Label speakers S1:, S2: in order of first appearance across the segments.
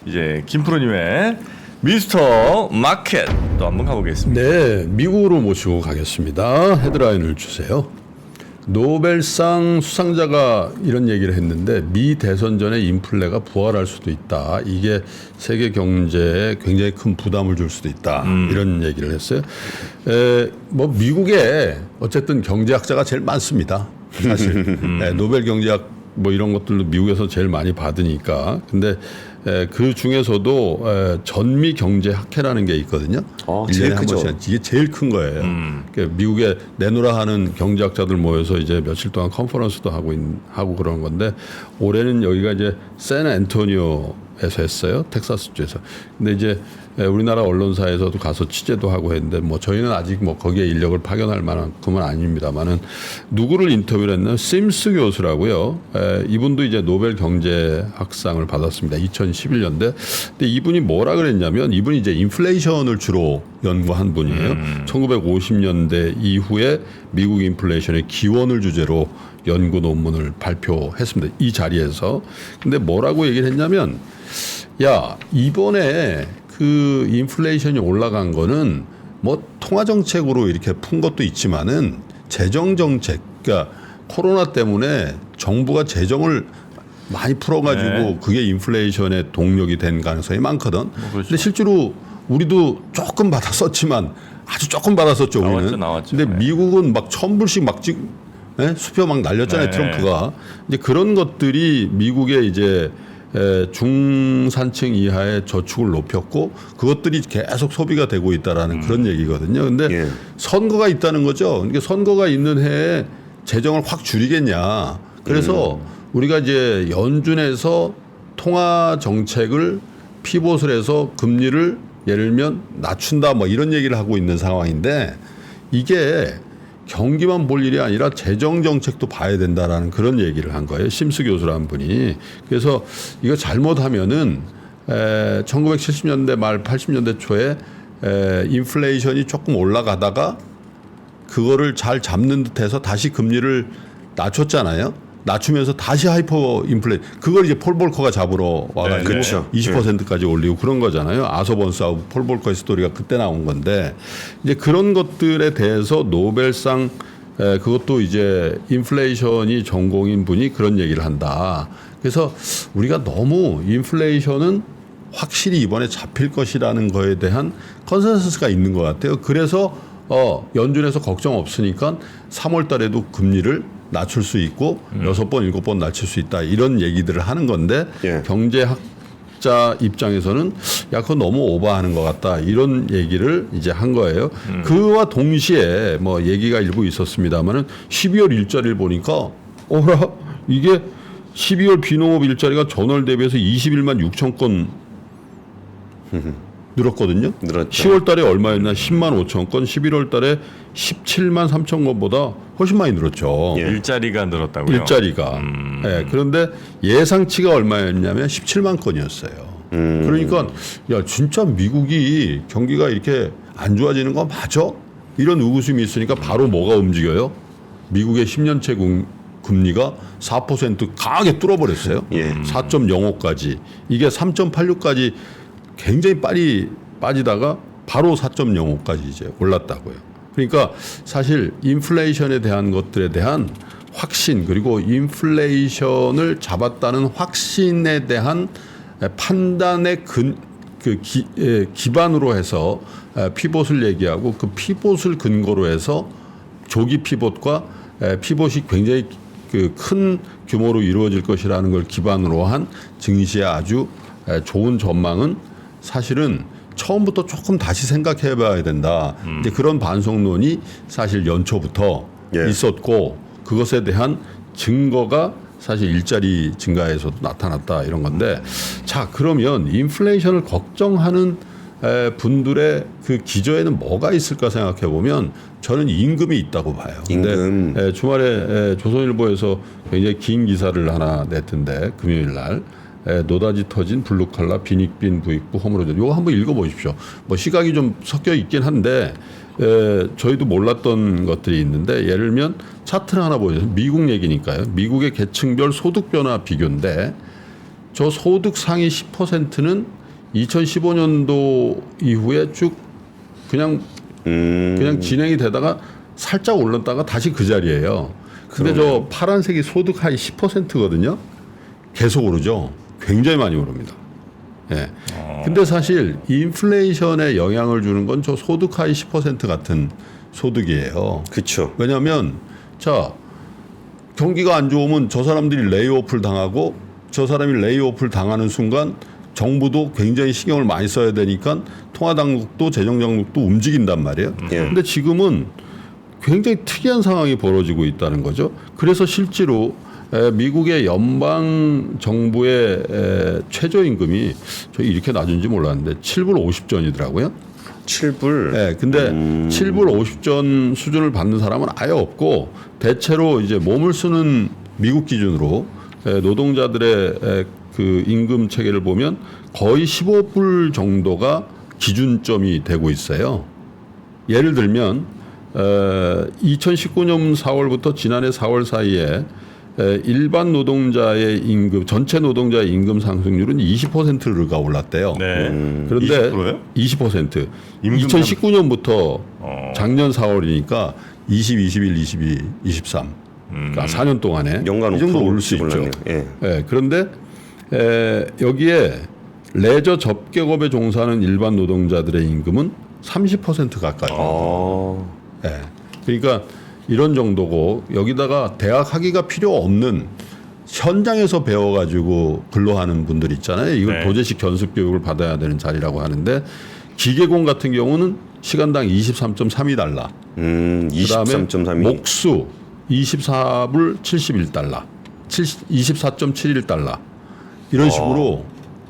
S1: 이제 김프로님의 미스터 마켓 또 한번 가보겠습니다.
S2: 네, 미국으로 모시고 가겠습니다. 헤드라인을 주세요. 노벨상 수상자가 이런 얘기를 했는데 미 대선 전에 인플레가 부활할 수도 있다. 이게 세계 경제에 굉장히 큰 부담을 줄 수도 있다. 이런 얘기를 했어요. 뭐 미국에 어쨌든 경제학자가 제일 많습니다. 사실 네, 노벨 경제학 뭐 이런 것들도 미국에서 제일 많이 받으니까. 근데 그 중에서도 전미 경제 학회라는 게 있거든요.
S3: 제일
S2: 1년에 한
S3: 크죠.
S2: 번씩 이게 제일 큰 거예요. 그러니까 미국에 내노라 하는 경제학자들 모여서 이제 며칠 동안 컨퍼런스도 하고 그런 건데 올해는 여기가 이제 샌앤토니오에서 했어요. 텍사스주에서. 근데 이제 우리나라 언론사에서도 가서 취재도 하고 했는데 뭐 저희는 아직 뭐 거기에 인력을 파견할 만큼은 아닙니다만은 누구를 인터뷰를 했냐면 심스 교수라고요. 이분도 이제 노벨 경제학상을 받았습니다. 2011년대. 근데 이분이 뭐라 그랬냐면 이분이 이제 인플레이션을 주로 연구한 분이에요. 1950년대 이후에 미국 인플레이션의 기원을 주제로 연구 논문을 발표했습니다. 이 자리에서. 근데 뭐라고 얘기를 했냐면 야, 이번에 그 인플레이션이 올라간 거는 뭐 통화 정책으로 이렇게 푼 것도 있지만은 재정 정책, 그러니까 코로나 때문에 정부가 재정을 많이 풀어가지고
S1: 네.
S2: 그게 인플레이션의 동력이 된 가능성이 많거든.
S1: 그렇죠.
S2: 근데 실제로 우리도 조금 받아 썼지만 아주 조금 받았었죠. 우리는.
S1: 나왔죠.
S2: 근데
S1: 네.
S2: 미국은 막 1,000불씩 막 수표 막 날렸잖아요.
S1: 네.
S2: 트럼프가. 이제 그런 것들이 미국의 이제 중산층 이하의 저축을 높였고 그것들이 계속 소비가 되고 있다라는 그런 얘기거든요. 근데
S3: 예.
S2: 선거가 있다는 거죠. 그러니까 선거가 있는 해에 재정을 확 줄이겠냐. 그래서 우리가 이제 연준에서 통화 정책을 피봇을 해서 금리를 예를 들면 낮춘다 뭐 이런 얘기를 하고 있는 상황인데 이게 경기만 볼 일이 아니라 재정 정책도 봐야 된다라는 그런 얘기를 한 거예요. 심스 교수라는 분이. 그래서 이거 잘못하면은 1970년대 말 80년대 초에 인플레이션이 조금 올라가다가 그거를 잘 잡는 듯해서 다시 금리를 낮췄잖아요. 낮추면서 다시 하이퍼 인플레 그걸 이제 폴 볼커가 잡으러 와가지고
S3: 그렇죠.
S2: 20%까지 올리고 그런 거잖아요. 아서번스하고 폴 볼커의 스토리가 그때 나온 건데 이제 그런 것들에 대해서 노벨상 그것도 이제 인플레이션이 전공인 분이 그런 얘기를 한다. 그래서 우리가 너무 인플레이션은 확실히 이번에 잡힐 것이라는 거에 대한 컨센서스가 있는 것 같아요. 그래서 연준에서 걱정 없으니까 3월 달에도 금리를 낮출 수 있고 6번, 7번 낮출 수 있다. 이런 얘기들을 하는 건데
S3: 예.
S2: 경제학자 입장에서는 야, 그거 너무 오버하는 것 같다. 이런 얘기를 이제 한 거예요. 그와 동시에 뭐 얘기가 일부 있었습니다만은 12월 일자리를 보니까 어라 이게 12월 비농업 일자리가 전월 대비해서 21만 6천 건 늘었거든요.
S3: 늘었죠.
S2: 10월 달에 얼마였나? 10만 5천 건, 11월 달에 17만 3천 건보다 훨씬 많이 늘었죠.
S3: 예.
S1: 일자리가 늘었다고요?
S2: 일자리가. 예, 그런데 예상치가 얼마였냐면 17만 건이었어요. 그러니까 야 진짜 미국이 경기가 이렇게 안 좋아지는 거 맞아? 이런 의구심이 있으니까 바로 뭐가 움직여요? 미국의 10년채 금리가 4% 강하게 뚫어버렸어요.
S3: 예.
S2: 4.05까지. 이게 3.86까지 굉장히 빨리 빠지다가 바로 4.05까지 이제 올랐다고요. 그러니까 사실 인플레이션에 대한 것들에 대한 확신 그리고 인플레이션을 잡았다는 확신에 대한 판단의 기반으로 해서 피봇을 얘기하고 그 피봇을 근거로 해서 조기 피봇과 피봇이 굉장히 큰 규모로 이루어질 것이라는 걸 기반으로 한 증시의 아주 좋은 전망은 사실은 처음부터 조금 다시 생각해 봐야 된다. 이제 그런 반성론이 사실 연초부터
S3: 예.
S2: 있었고 그것에 대한 증거가 사실 일자리 증가에서도 나타났다 이런 건데 자 그러면 인플레이션을 걱정하는 분들의 그 기저에는 뭐가 있을까 생각해 보면 저는 임금이 있다고 봐요.
S3: 임금.
S2: 근데 주말에 조선일보에서 굉장히 긴 기사를 하나 냈던데 금요일 날 노다지 터진 블루칼라 빈익빈 부익부 허물어져. 이거 한번 읽어보십시오. 뭐 시각이 좀 섞여 있긴 한데 저희도 몰랐던 것들이 있는데 예를 들면 차트를 하나 보여주세요. 미국 얘기니까요. 미국의 계층별 소득 변화 비교인데 저 소득 상위 10%는 2015년도 이후에 쭉 그냥 진행이 되다가 살짝 올랐다가 다시 그 자리예요. 근데 저 파란색이 소득 하위 10%거든요. 계속 오르죠. 굉장히 많이 오릅니다. 예. 근데 사실 인플레이션에 영향을 주는 건 저 소득 하위 10% 같은 소득이에요.
S3: 그렇죠.
S2: 왜냐하면 자 경기가 안 좋으면 저 사람들이 레이오프를 당하고 저 사람이 레이오프를 당하는 순간 정부도 굉장히 신경을 많이 써야 되니까 통화당국도 재정당국도 움직인단 말이에요. 그런데 지금은 굉장히 특이한 상황이 벌어지고 있다는 거죠. 그래서 실제로 미국의 연방 정부의 최저임금이 저 이렇게 낮은지 몰랐는데 7불 50전이더라고요.
S3: 7불.
S2: 네, 근데 7불 50전 수준을 받는 사람은 아예 없고 대체로 이제 몸을 쓰는 미국 기준으로 노동자들의 그 임금 체계를 보면 거의 15불 정도가 기준점이 되고 있어요. 예를 들면 2019년 4월부터 지난해 4월 사이에 일반 노동자의 임금, 전체 노동자의 임금 상승률은 20%가 올랐대요.
S1: 네.
S2: 그런데
S1: 20%예요?
S2: 20%.
S1: 임금
S2: 2019년부터 작년 4월이니까 20, 21, 22, 23. 그러니까 4년 동안에
S3: 연간
S2: 이 정도
S3: 5%
S2: 오를 수 있죠.
S3: 올랐네요. 예.
S2: 예, 그런데 여기에 레저 접객업에 종사하는 일반 노동자들의 임금은 30% 가까이. 예. 그러니까 이런 정도고 여기다가 대학 학위가 필요 없는 현장에서 배워가지고 근로하는 분들 있잖아요. 이걸
S1: 네.
S2: 도제식 견습 교육을 받아야 되는 자리라고 하는데 기계공 같은 경우는 시간당 23.32달러. 그다음에
S3: 23.32.
S2: 목수 24불 71달러. 24.71달러. 이런 식으로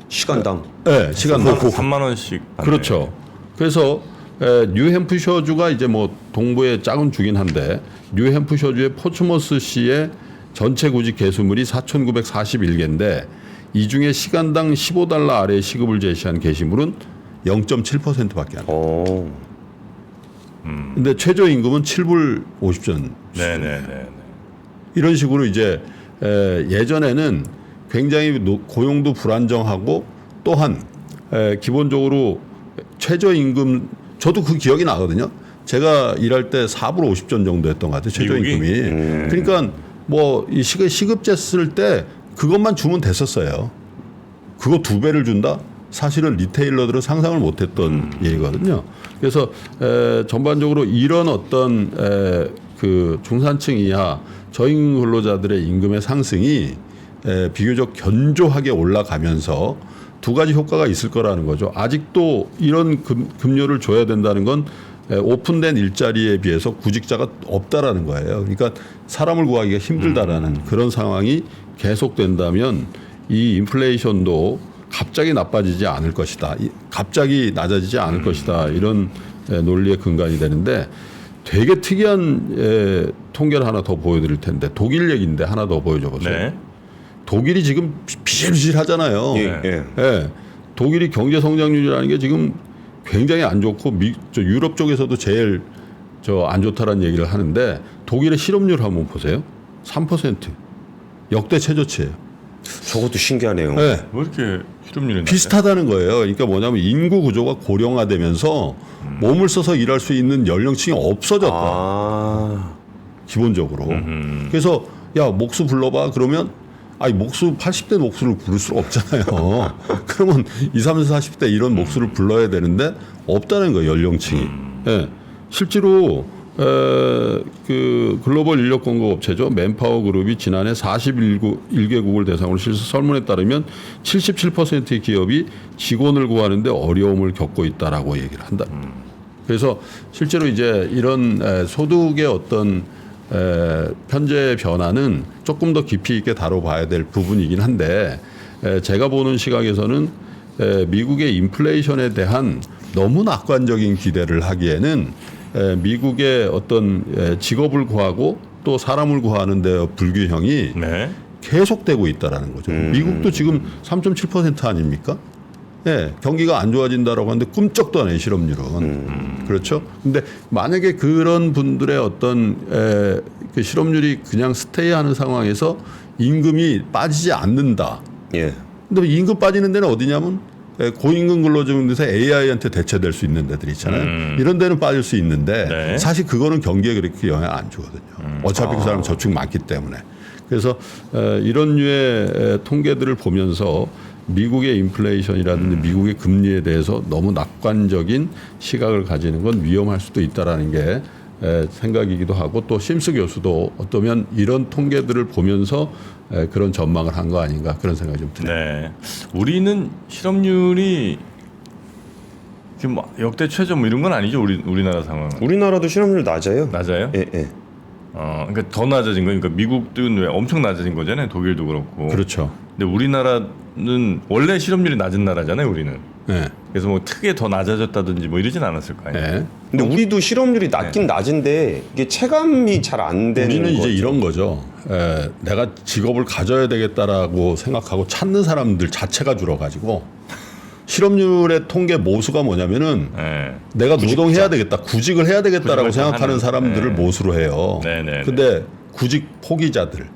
S3: 시간당.
S2: 네, 시간당
S1: 3만 원씩.
S2: 그렇죠. 그래서 뉴햄프셔주가 이제 뭐 동부의 작은 주긴 한데 뉴햄프셔주의 포츠머스시의 전체 구직 개수물이 4,941개인데 이 중에 시간당 15달러 아래 시급을 제시한 게시물은 0.7%밖에 안 돼요. 근데 최저임금은 7불 50전.
S1: 네네네.
S2: 이런 식으로 이제 예전에는 굉장히 고용도 불안정하고 또한 기본적으로 최저임금 저도 그 기억이 나거든요. 제가 일할 때 4불 50전 정도 했던 것 같아요. 최저임금이. 그러니까 뭐 이 시급제 쓸 때 그것만 주면 됐었어요. 그거 2배를 준다? 사실은 리테일러들은 상상을 못했던 일이거든요. 그래서 전반적으로 이런 어떤 그 중산층 이하 저임금 근로자들의 임금의 상승이 비교적 견조하게 올라가면서 두 가지 효과가 있을 거라는 거죠. 아직도 이런 급료를 줘야 된다는 건 오픈된 일자리에 비해서 구직자가 없다라는 거예요. 그러니까 사람을 구하기가 힘들다라는 그런 상황이 계속된다면 이 인플레이션도 갑자기 나빠지지 않을 것이다. 갑자기 낮아지지 않을 것이다. 이런 논리의 근간이 되는데 되게 특이한 통계를 하나 더 보여드릴 텐데 독일 얘기인데 하나 더 보여줘 보세요.
S1: 네.
S2: 독일이 지금 비실비실하잖아요.
S3: 예.
S2: 예. 독일이 경제 성장률이라는 게 지금 굉장히 안 좋고 저 유럽 쪽에서도 제일 저 안 좋다라는 얘기를 하는데 독일의 실업률 한번 보세요. 3%. 역대 최저치예요.
S3: 저것도 신기하네요.
S2: 네.
S1: 왜 이렇게 실업률이
S2: 비슷하다는 거예요. 그러니까 뭐냐면 인구 구조가 고령화되면서 몸을 써서 일할 수 있는 연령층이 없어졌다. 기본적으로. 그래서 야 목수 불러봐 그러면 아니 목수 80대 목수를 부를 수가 없잖아요. 그러면 20, 30, 40대 이런 목수를 불러야 되는데 없다는 거예요. 연령층이. 예. 실제로 그 글로벌 인력 공급 업체죠. 맨파워 그룹이 지난해 41개국을 대상으로 실시 설문에 따르면 77%의 기업이 직원을 구하는데 어려움을 겪고 있다라고 얘기를 한다. 그래서 실제로 이제 이런 소득의 어떤 현재 변화는 조금 더 깊이 있게 다뤄봐야 될 부분이긴 한데 제가 보는 시각에서는 미국의 인플레이션에 대한 너무 낙관적인 기대를 하기에는 미국의 어떤 직업을 구하고 또 사람을 구하는 데 불균형이
S1: 네.
S2: 계속되고 있다라는 거죠. 미국도 지금 3.7% 아닙니까? 예, 경기가 안 좋아진다라고 하는데 꿈쩍도 안 해요, 실업률은. 그렇죠? 근데 만약에 그런 분들의 어떤 그 실업률이 그냥 스테이하는 상황에서 임금이 빠지지 않는다.
S3: 예.
S2: 근데 임금 빠지는 데는 어디냐면 고임금 근로자분들에서 AI한테 대체될 수 있는 데들 있잖아요. 이런 데는 빠질 수 있는데
S1: 네.
S2: 사실 그거는 경기에 그렇게 영향 안 주거든요. 어차피 그 사람 저축 많기 때문에. 그래서 이런 류의 통계들을 보면서 미국의 인플레이션이라든지 미국의 금리에 대해서 너무 낙관적인 시각을 가지는 건 위험할 수도 있다라는 게 생각이기도 하고 또 심스 교수도 어쩌면 이런 통계들을 보면서 그런 전망을 한 거 아닌가 그런 생각이 좀 드네요.
S1: 네. 우리는 실업률이 지금 뭐 역대 최저 뭐 이런 건 아니죠. 우리나라 상황은.
S3: 우리나라도 실업률 낮아요.
S1: 낮아요?
S3: 예, 예.
S1: 그러니까 더 낮아진 거예요. 그러니까 미국도 왜 엄청 낮아진 거잖아요. 독일도 그렇고.
S2: 그렇죠.
S1: 근데 우리나라는 원래 실업률이 낮은 나라잖아요. 우리는.
S2: 네.
S1: 그래서 뭐 크게 더 낮아졌다든지 뭐 이러진 않았을 거 아니에요.
S2: 네.
S3: 근데 우리도 실업률이 낮긴 낮은데 이게 체감이 잘 안 되는
S2: 우리는 이제
S3: 거죠.
S2: 이런 거죠. 내가 직업을 가져야 되겠다라고 생각하고 찾는 사람들 자체가 줄어가지고 실업률의 통계 모수가 뭐냐면은
S1: 네.
S2: 내가 노동해야 되겠다, 구직을 해야 되겠다라고
S1: 구직을
S2: 생각하는
S1: 하는,
S2: 사람들을
S1: 네.
S2: 모수로 해요.
S1: 네, 네,
S2: 근데 구직 포기자들,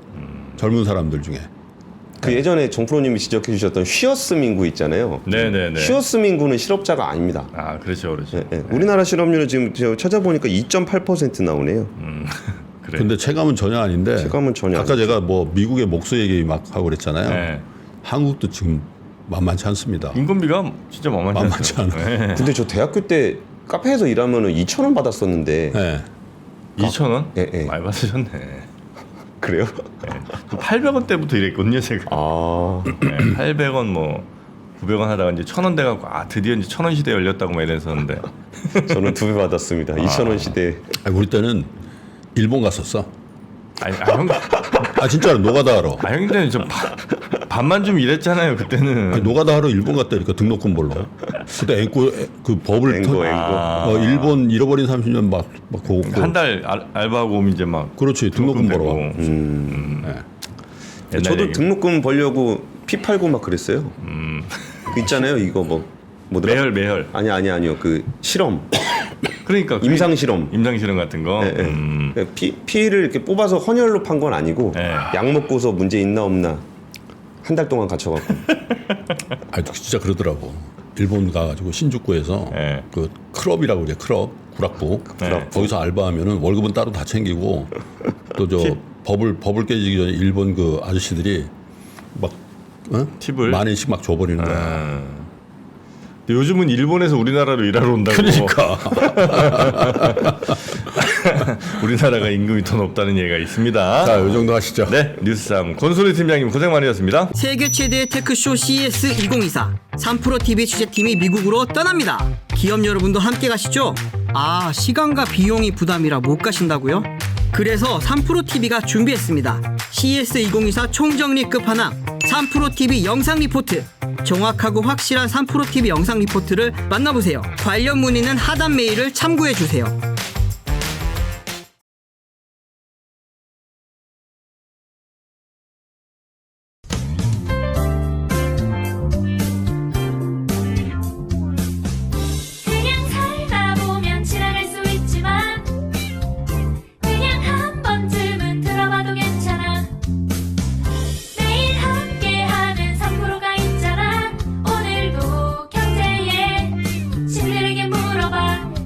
S2: 젊은 사람들 중에
S3: 그 예전에 정프로님이 지적해 주셨던 휘어스 민구 있잖아요.
S1: 네네네.
S3: 휘어스 민구는 실업자가 아닙니다.
S1: 아 그렇죠, 그렇죠.
S3: 예, 예. 우리나라 실업률은 지금 제가 찾아보니까 2.8% 나오네요.
S1: 그래.
S2: 근데 체감은 전혀 아닌데
S3: 체감은 전혀
S2: 아까 제가 뭐 미국의 목수 얘기 막 하고 그랬잖아요.
S1: 네.
S2: 한국도 지금 만만치 않습니다.
S1: 인건비가 진짜 만만치 않아요. 네.
S3: 근데 저 대학교 때 카페에서 일하면은 2,000원 받았었는데
S2: 네.
S1: 2,000원?
S3: 예, 예.
S1: 많이 받으셨네.
S3: 그래요?
S1: 네. 800원 때부터 일했거든요, 제가.
S3: 아,
S1: 네, 800원 뭐 900원 하다가 이제 1,000원 돼갖고 드디어 이제 1,000원 시대 열렸다고 막 이랬었는데.
S3: 저는 2배 받았습니다. 2,000원 시대.
S2: 아니, 우리 때는 일본 갔었어.
S1: 형,
S2: 진짜로 노가다 하러.
S1: 형님 때는 좀 반만 좀 일했잖아요, 그때는.
S2: 아니, 노가다 하러 일본 갔다니까 등록금 벌러. 그때 앵꼬 그 법을
S3: 앵고, 앵고.
S2: 일본 잃어버린 30년 막 그거
S1: 한 달 알바하고 오면 이제 막
S2: 그렇지 등록금 벌어.
S1: 되고. 옛날
S3: 저도
S1: 얘기.
S3: 등록금 벌려고 피 팔고 막 그랬어요. 그 있잖아요. 이거 뭐더라?
S1: 매혈.
S3: 아니요. 그 실험.
S1: 그러니까
S3: 임상 실험.
S1: 임상 실험 같은 거.
S3: 예, 예. 피를 이렇게 뽑아서 헌혈로 판 건 아니고
S1: 예.
S3: 약 먹고서 문제 있나 없나 한 달 동안 갇혀갖고.
S2: 진짜 그러더라고. 일본 가가지고 신주쿠에서
S1: 예.
S2: 그 클럽이라고 그래 클럽 구락부
S1: 네.
S2: 거기서 알바하면은 월급은 따로 다 챙기고 또 저 법을 깨지기 전에 일본 그 아저씨들이 막
S1: 팁을?
S2: 만 원씩 막 줘버리는 거야.
S1: 근데 요즘은 일본에서 우리나라로 일하러 온다고.
S2: 그러니까
S1: 우리나라가 임금이 더 높다는 얘기가 있습니다.
S2: 자, 요 정도 하시죠.
S1: 네, 뉴스삼 권소리 팀장님 고생 많으셨습니다.
S4: 세계 최대의 테크쇼 CES 2024 3프로TV 취재팀이 미국으로 떠납니다. 기업 여러분도 함께 가시죠? 시간과 비용이 부담이라 못 가신다고요? 그래서 3프로TV가 준비했습니다. CES 2024 총정리 끝판왕 3프로TV 영상 리포트. 정확하고 확실한 3프로TV 영상 리포트를 만나보세요. 관련 문의는 하단 메일을 참고해주세요.